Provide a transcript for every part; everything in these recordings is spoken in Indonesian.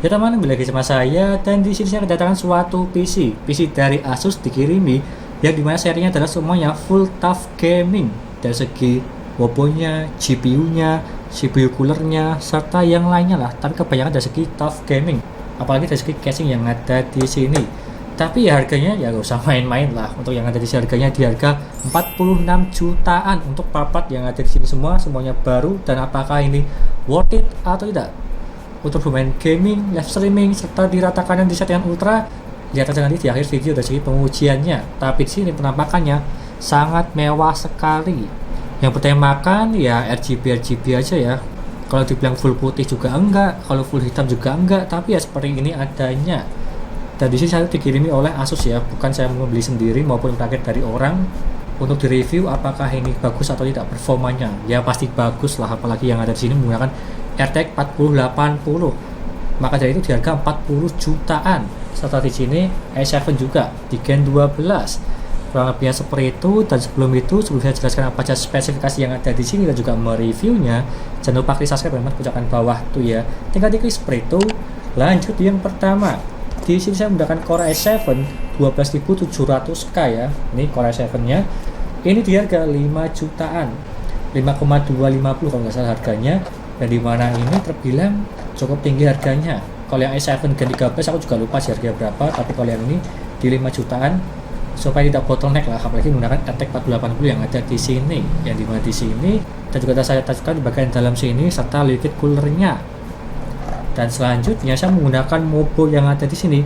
Ya teman, kembali lagi sama saya dan di sini saya kedatangan suatu PC dari Asus dikirimi yang dimana serinya adalah semuanya full tough gaming dari segi bobonya, GPU-nya, CPU coolernya serta yang lainnya lah. Tapi kebanyakan dari segi tough gaming, apalagi dari segi casing yang ada di sini. Tapi ya harganya ya gak usah main-main lah. Untuk yang ada di sini harganya di harga 46 jutaan untuk part-part yang ada di sini semuanya baru. Dan apakah ini worth it atau tidak untuk bermain gaming, live streaming, serta diratakan di settingan ultra? Lihat aja nanti di akhir video dari segi pengujiannya. Tapi di sini penampakannya sangat mewah sekali. Yang bertemakan ya RGB aja ya. Kalau dibilang full putih juga enggak, kalau full hitam juga enggak, tapi ya seperti ini adanya. Dan di sini saya dikirimi oleh Asus ya, bukan saya membeli sendiri maupun target dari orang untuk direview apakah ini bagus atau tidak performanya. Ya pasti bagus lah, apalagi yang ada di sini menggunakan RTX 4080. Maka dari itu di harga 40 jutaan. Serta di sini i7 juga di Gen 12. Kurang lebihnya seperti itu. Dan sebelum saya jelaskan apa saja spesifikasi yang ada di sini dan juga mereviewnya, jangan lupa klik subscribe dan pojokan bawah tuh ya. Tinggal diklik seperti itu. Lanjut yang pertama. Di sini saya menggunakan Core i7 12700K ya. Ini Core i7-nya. Ini di harga 5 jutaan. 5,250 kalau nggak salah harganya. Dan dimana ini terbilang cukup tinggi harganya. Kalau yang i7 Gen 13 aku juga lupa sih harganya berapa, tapi kalau yang ini di 5 jutaan supaya tidak bottleneck lah, apalagi menggunakan RTX 4080 yang ada di sini. Yang dimana di sini dan juga saya taskan di bagian dalam sini serta liquid coolernya. Dan selanjutnya saya menggunakan Mobo yang ada di sini.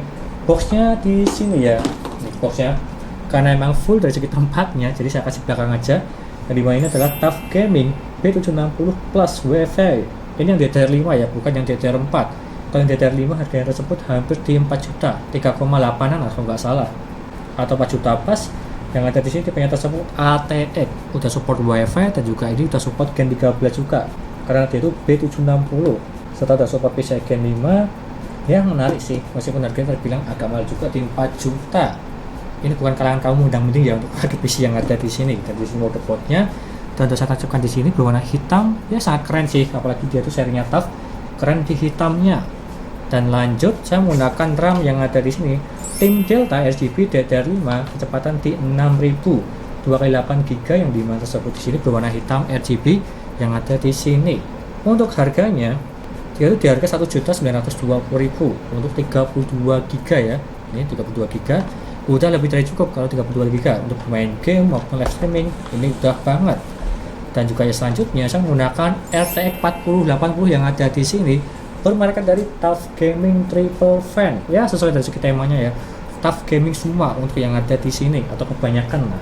Boxnya di sini ya. Ini boxnya karena emang full dari segi tempatnya, jadi saya kasih belakang aja. Dan dimana ini adalah Tough Gaming B760 Plus Wi-Fi. Ini yang DDR5 ya, bukan yang DDR4. Kalau yang DDR5 harganya tersebut hampir di 4 juta, 3,8an atau nggak salah, atau 4 juta pas. Yang ada di sini tipenya tersebut ATX, udah support Wi-Fi dan juga ini udah support Gen 13 juga, karena dia itu B760 serta udah support PCIe Gen 5. Yang menarik sih, meskipun harganya terbilang agak mahal juga di 4 juta. Ini bukan kalangan kaum mendang-mending ya untuk harga PC yang ada di sini. Dan di sini motherboardnya dan saya tancapkan di sini berwarna hitam, ya sangat keren sih, apalagi dia tuh serinya tough, keren di hitamnya. Dan lanjut saya menggunakan RAM yang ada di sini Tim Delta RGB DDR5 kecepatan di 6000 2x8GB yang dimana tersebut di sini berwarna hitam RGB yang ada di sini. Untuk harganya dia itu di harga 1.920.000 untuk 32GB ya. Ini 32GB udah lebih dari cukup. Kalau 32GB untuk bermain game maupun live streaming ini udah banget. Dan juga yang selanjutnya saya menggunakan RTX 4080 yang ada di sini bermerek dari Tough Gaming Triple Fan. Ya sesuai dari segi temanya ya, Tough Gaming semua untuk yang ada di sini atau kebanyakan lah.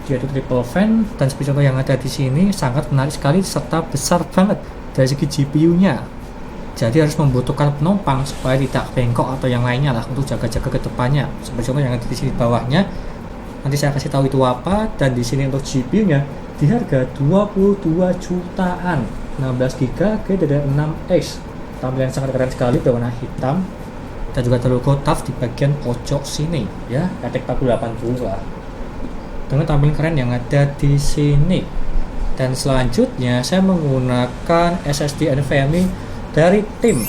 Dia itu Triple Fan dan seperti contoh yang ada di sini sangat menarik sekali serta besar banget dari segi GPU-nya. Jadi harus membutuhkan penumpang supaya tidak bengkok atau yang lainnya lah untuk jaga-jaga ke depannya. Seperti contoh yang ada di sini bawahnya. Nanti saya kasih tahu itu apa. Dan di sini untuk GPU-nya di harga 22 jutaan, 16GB GDDR6X. Tampilan sangat keren sekali berwarna hitam dan juga ada logo TUF di bagian pojok sini ya, RTX 4080 lah. Dengan tampilan keren yang ada di sini. Dan selanjutnya saya menggunakan SSD NVMe dari tim.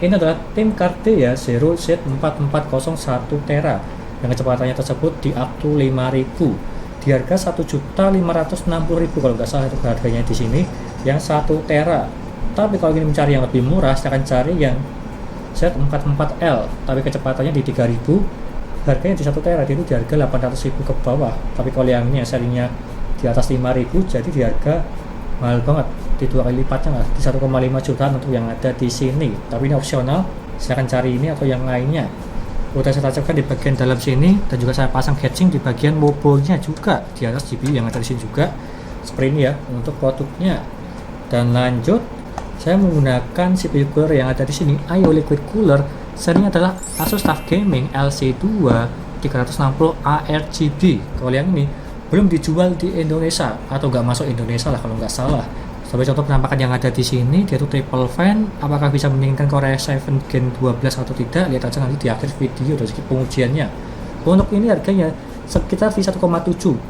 Ini adalah tim Carte ya, Zero Z4401 Tera yang kecepatannya tersebut di up to 5000 di harga 1.560.000 kalau nggak salah itu harganya di sini yang 1 Tera. Tapi kalau ingin mencari yang lebih murah saya akan cari yang Z44L tapi kecepatannya di 3000, harganya di 1 Tera itu di harga 800.000 ke bawah. Tapi kalau yang ini serinya di atas 5000 jadi di harga mahal banget, di 2 kali lipatnya lah, di 1,5 jutaan untuk yang ada di sini. Tapi ini opsional, saya akan cari ini atau yang lainnya. Udah saya tancapkan di bagian dalam sini dan juga saya pasang heatsink di bagian mobilnya juga di atas GPU yang ada di sini juga. Seperti ini ya untuk produknya. Dan lanjut saya menggunakan CPU cooler yang ada di sini, IO Liquid Cooler. Serinya adalah Asus TUF Gaming LC2 360 ARGB. Kalau yang ini belum dijual di Indonesia atau nggak masuk Indonesia lah kalau nggak salah. Sebagai contoh penampakan yang ada di sini, dia itu triple fan. Apakah bisa meningkatkan Core i7 Gen 12 atau tidak? Lihat aja nanti di akhir video dari segi pengujiannya. Untuk ini harganya sekitar di 1,7.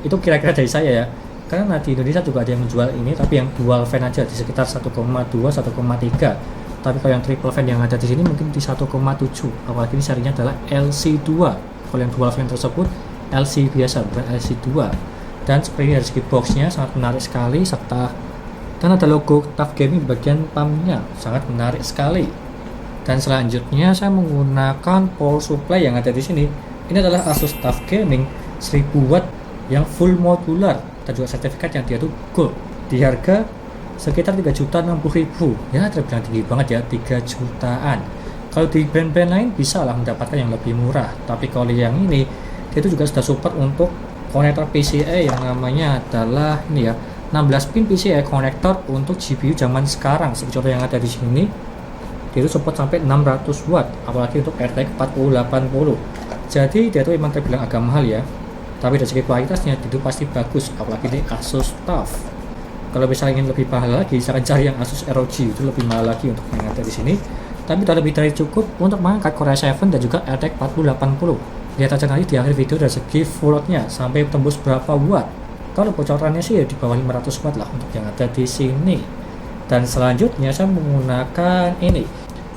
Itu kira-kira dari saya ya. Karena di Indonesia juga ada yang menjual ini, tapi yang dual fan aja di sekitar 1,2 1,3. Tapi kalau yang triple fan yang ada di sini mungkin di 1,7, apalagi ini serinya adalah LC2. Kalau yang dual fan tersebut LC biasa, bukan LC2. Dan seperti dari segi boxnya sangat menarik sekali, serta dan ada logo TUF Gaming bagian pumpnya, sangat menarik sekali. Dan selanjutnya saya menggunakan power supply yang ada di sini. Ini adalah Asus TUF Gaming 1000 watt yang full modular dan juga sertifikat yang dia tuh gold, di harga sekitar 3.060.000. Ya terbilang tinggi banget ya, 3 jutaan. Kalau di brand-brand lain bisa lah mendapatkan yang lebih murah, tapi kalau yang ini dia itu juga sudah support untuk konektor PCIe yang namanya adalah ini ya, 16 pin PCIe konektor untuk GPU zaman sekarang. Seperti contoh yang ada di sini, dia itu support sampai 600 watt, apalagi untuk RTX 4080. Jadi dia itu memang terbilang agak mahal ya, tapi dari segi kualitasnya itu pasti bagus, apalagi di Asus TUF. Kalau misalnya ingin lebih mahal lagi, saya akan cari yang Asus ROG, itu lebih mahal lagi untuk yang ada di sini. Tapi sudah lebih dari cukup untuk mengangkat Core i7 dan juga RTX 4080. Lihat aja nanti di akhir video dari segi full load-nya sampai tembus berapa watt. Kalau bocorannya sih ya di bawah 500 watt lah untuk yang ada di sini. Dan selanjutnya saya menggunakan ini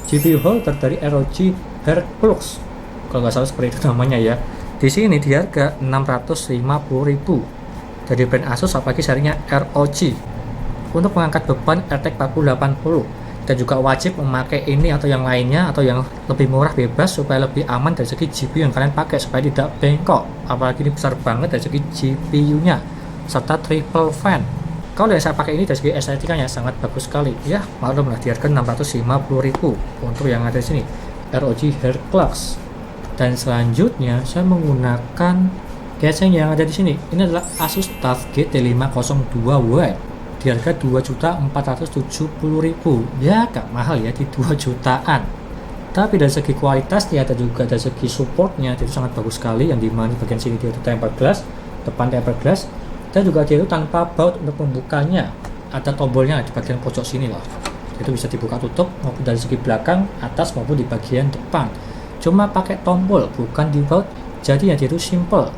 GPU holder dari ROG Herclux. Kalau nggak salah seperti itu namanya ya. Di sini di harga 650.000. Dari brand Asus, apalagi serinya ROG, untuk mengangkat beban RTX 4080. Dan juga wajib memakai ini atau yang lainnya atau yang lebih murah bebas supaya lebih aman dari segi GPU yang kalian pakai, supaya tidak bengkok. Apalagi ini besar banget dari segi GPU-nya, serta triple fan. Kalau yang saya pakai ini dari segi estetikanya sangat bagus sekali ya, maklum lah di harga 650.000 untuk yang ada di sini ROG Herclux. Dan selanjutnya saya menggunakan casing yang ada di sini. Ini adalah Asus TUF GT502W di harga 2.470.000. Ya agak mahal ya, di 2 jutaan. Tapi dari segi kualitasnya dan juga dari segi supportnya itu sangat bagus sekali. Yang dimana bagian sini dia itu tempered glass, depan tempered glass, dan juga dia itu tanpa baut untuk membukanya. Ada tombolnya di bagian pojok sini loh. Itu bisa dibuka tutup maupun dari segi belakang, atas maupun di bagian depan. Cuma pakai tombol, bukan di baut. Jadi ya dia itu simple.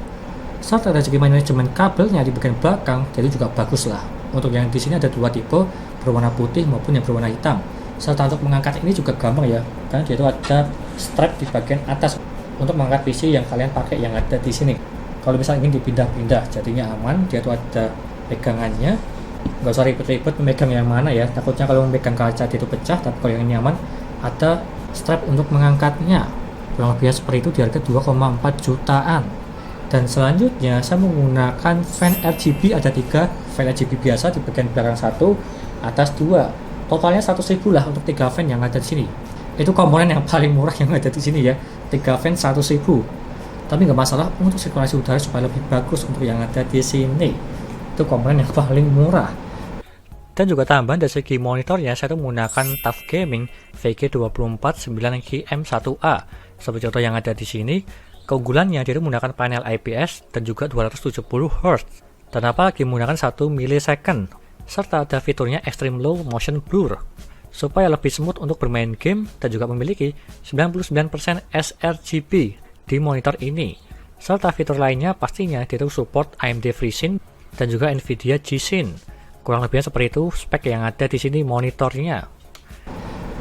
Serta dari segi manajemen kabelnya di bagian belakang, jadi juga bagus lah. Untuk yang di sini ada 2 tipe, berwarna putih maupun yang berwarna hitam. Serta untuk mengangkat ini juga gampang ya, karena dia itu ada strap di bagian atas untuk mengangkat PC yang kalian pakai yang ada di sini. Kalau misalnya ingin dipindah-pindah, jadinya aman. Dia itu ada pegangannya, nggak usah ribet-ribet memegang yang mana ya. Takutnya kalau memegang kaca dia itu pecah. Tapi kalau yang ini aman, ada strap untuk mengangkatnya. Kurang lebih seperti itu di harga 2,4 jutaan. Dan selanjutnya saya menggunakan fan RGB, ada 3 fan RGB biasa di bagian belakang 1, atas 2. Totalnya 100.000 lah untuk 3 fan yang ada di sini. Itu komponen yang paling murah yang ada di sini ya. 3 fan 100.000. Tapi nggak masalah, untuk sirkulasi udara supaya lebih bagus untuk yang ada di sini. Itu komponen yang paling murah. Dan juga tambahan dari segi monitornya, saya tuh menggunakan TUF Gaming VG24 9GM1A. Seperti contoh yang ada di sini. Keunggulannya dia menggunakan panel IPS dan juga 270 Hz. Dan apalagi menggunakan 1 millisecond. Serta ada fiturnya Extreme Low Motion Blur, supaya lebih smooth untuk bermain game, dan juga memiliki 99% sRGB di monitor ini. Serta fitur lainnya pastinya dia support AMD FreeSync dan juga Nvidia G-Syn. Kurang lebihnya seperti itu spek yang ada di sini monitornya.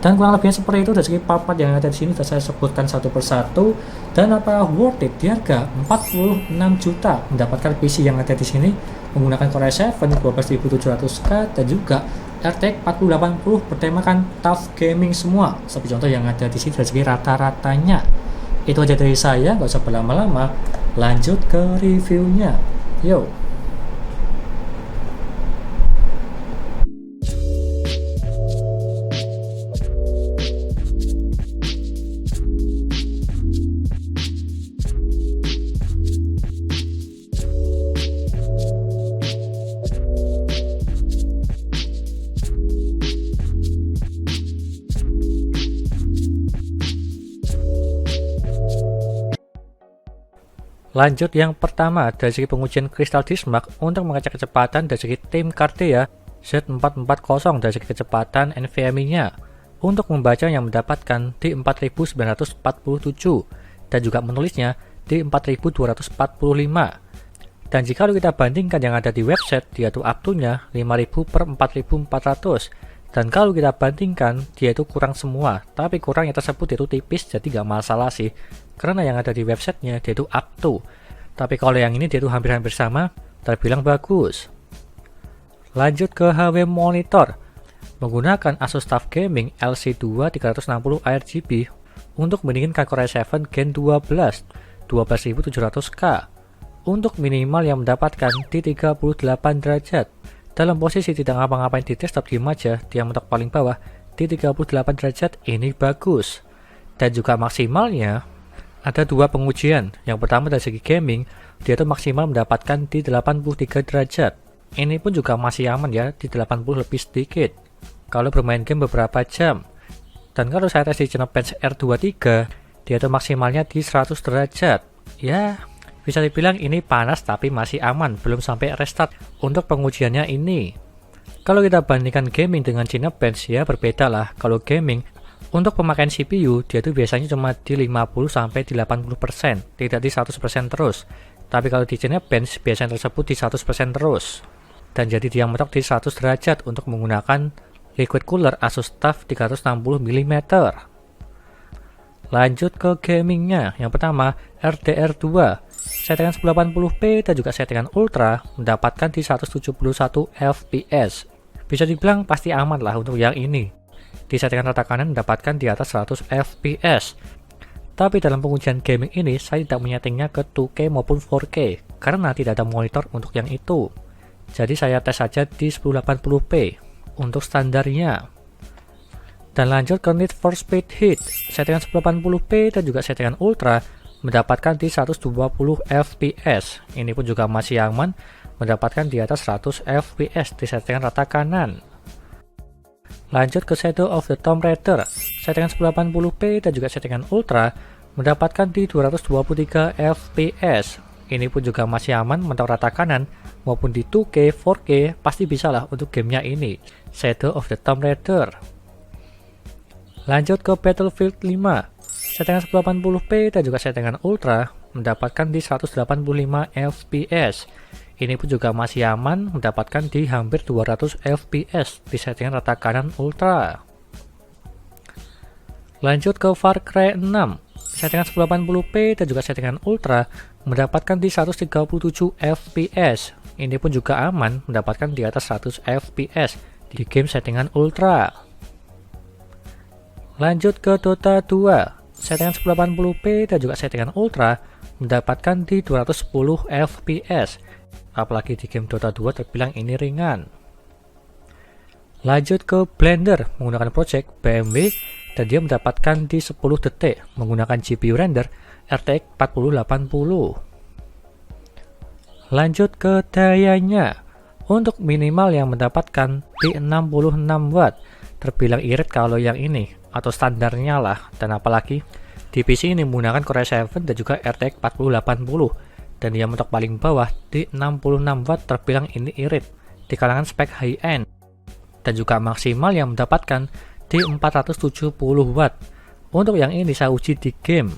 Dan kurang lebihnya seperti itu dari segi part-part yang ada di sini sudah saya sebutkan satu persatu. Dan apakah worth it di harga 46 juta mendapatkan PC yang ada di sini menggunakan Core i7 12700K dan juga RTX 4080 bertemakan TUF Gaming semua. Seperti contoh yang ada di sini dari segi rata-ratanya. Itu aja dari saya, nggak usah berlama-lama. Lanjut ke reviewnya. Yo. Lanjut yang pertama, dari segi pengujian Crystal Diskmark untuk mengecek kecepatan dari segi tim Cartea Z440 dari segi kecepatan NVMe-nya untuk membaca yang mendapatkan di 4947 dan juga menulisnya di 4245. Dan jika kita bandingkan yang ada di website, dia tuh up to-nya 5000/4400 Dan kalau kita bandingkan, dia itu kurang semua, tapi kurangnya tersebut itu tipis, jadi nggak masalah sih. Karena yang ada di websitenya, dia itu up to. Tapi kalau yang ini dia itu hampir-hampir sama, terbilang bagus. Lanjut ke HW monitor. Menggunakan Asus TUF Gaming LC2 360 RGB untuk mendinginkan Core i7 Gen 12 12700K untuk minimal yang mendapatkan di 38 derajat. Dalam posisi tidak ngapa-ngapain di desktop diem aja, dia mentok paling bawah di 38 derajat ini bagus. Dan juga maksimalnya ada dua pengujian. Yang pertama dari segi gaming, dia tuh maksimal mendapatkan di 83 derajat. Ini pun juga masih aman ya, di 80 lebih sedikit kalau bermain game beberapa jam. Dan kalau saya tes di Geekbench R23, dia tuh maksimalnya di 100 derajat. Ya, bisa dibilang ini panas tapi masih aman, belum sampai restart untuk pengujiannya ini. Kalau kita bandingkan gaming dengan Geekbench ya berbeda lah. Kalau gaming untuk pemakaian CPU dia tuh biasanya cuma di 50-80%, tidak di 100% terus. Tapi kalau di Geekbench biasanya tersebut di 100% terus. Dan jadi dia mentok di 100 derajat untuk menggunakan liquid cooler Asus TUF 360mm. Lanjut ke gamingnya. Yang pertama RDR2, settingan 1080p dan juga settingan ultra mendapatkan di 171 fps. Bisa dibilang pasti aman lah untuk yang ini. Di settingan rata kanan mendapatkan di atas 100 fps. Tapi dalam pengujian gaming ini saya tidak menyetingnya ke 2K maupun 4K karena tidak ada monitor untuk yang itu. Jadi saya tes saja di 1080p untuk standarnya. Dan lanjut ke Need for Speed Heat, settingan 1080p dan juga settingan ultra mendapatkan di 120 fps. Ini pun juga masih aman, mendapatkan di atas 100 fps di settingan rata kanan. Lanjut ke Shadow of the Tomb Raider, settingan 1080p dan juga settingan ultra mendapatkan di 223 fps. Ini pun juga masih aman, mentok rata kanan maupun di 2K, 4K pasti bisa lah untuk gamenya ini, Shadow of the Tomb Raider. Lanjut ke Battlefield 5, settingan 1080p dan juga settingan ultra mendapatkan di 185 fps. Ini pun juga masih aman, mendapatkan di hampir 200 fps di settingan rata kanan ultra. Lanjut ke Far Cry 6, settingan 1080p dan juga settingan ultra mendapatkan di 137 fps. Ini pun juga aman, mendapatkan di atas 100 fps di game settingan ultra. Lanjut ke Dota 2, settingan 1080p dan juga settingan ultra mendapatkan di 210 fps. Apalagi di game Dota 2 terbilang ini ringan. Lanjut ke Blender menggunakan project BMW dan dia mendapatkan di 10 detik menggunakan GPU render RTX 4080. Lanjut ke dayanya. Untuk minimal yang mendapatkan di 66 watt. Terbilang irit kalau yang ini atau standarnya lah. Dan apalagi di PC ini menggunakan Core i7 dan juga RTX 4080 dan dia mentok paling bawah di 66 watt, terbilang ini irit di kalangan spek high end. Dan juga maksimal yang mendapatkan di 470 watt. Untuk yang ini saya uji di game,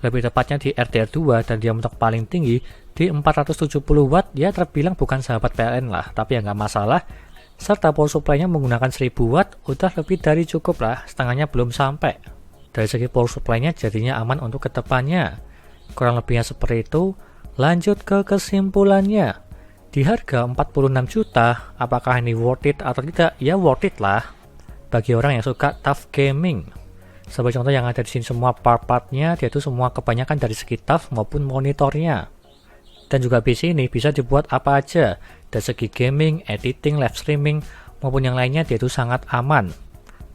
lebih tepatnya di RDR2 dan dia mentok paling tinggi di 470 watt. Ya terbilang bukan sahabat PLN lah, tapi ya nggak masalah. Serta power supply-nya menggunakan 1000 watt, udah lebih dari cukup lah, setengahnya belum sampai. Dari segi power supply-nya jadinya aman untuk kedepannya. Kurang lebihnya seperti itu. Lanjut ke kesimpulannya. Di harga 46 juta, apakah ini worth it atau tidak? Ya worth it lah bagi orang yang suka TUF gaming. Sebagai contoh yang ada di sini semua part-partnya, dia itu semua kebanyakan dari segi TUF maupun monitornya. Dan juga PC ini bisa dibuat apa aja, dari segi gaming, editing, live streaming, maupun yang lainnya dia itu sangat aman.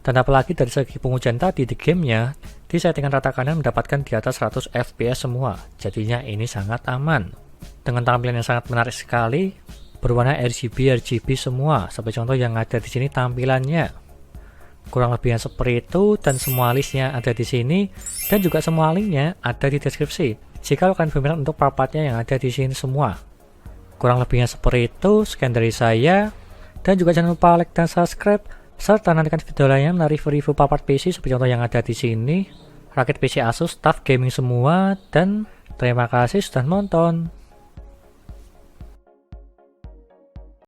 Dan apalagi dari segi pengujian tadi di gamenya, di settingan rata kanan mendapatkan di atas 100 fps semua, jadinya ini sangat aman. Dengan tampilan yang sangat menarik sekali, berwarna RGB semua, seperti contoh yang ada di sini tampilannya. Kurang lebihnya seperti itu, dan semua listnya ada di sini, dan juga semua linknya ada di deskripsi. Jika kalian berminat untuk part-partnya yang ada di sini semua. Kurang lebihnya seperti itu, sekian dari saya, dan juga jangan lupa like dan subscribe, serta nantikan video lainnya review-review part PC seperti contoh yang ada di sini. Rakit PC Asus TUF Gaming semua, dan terima kasih sudah nonton.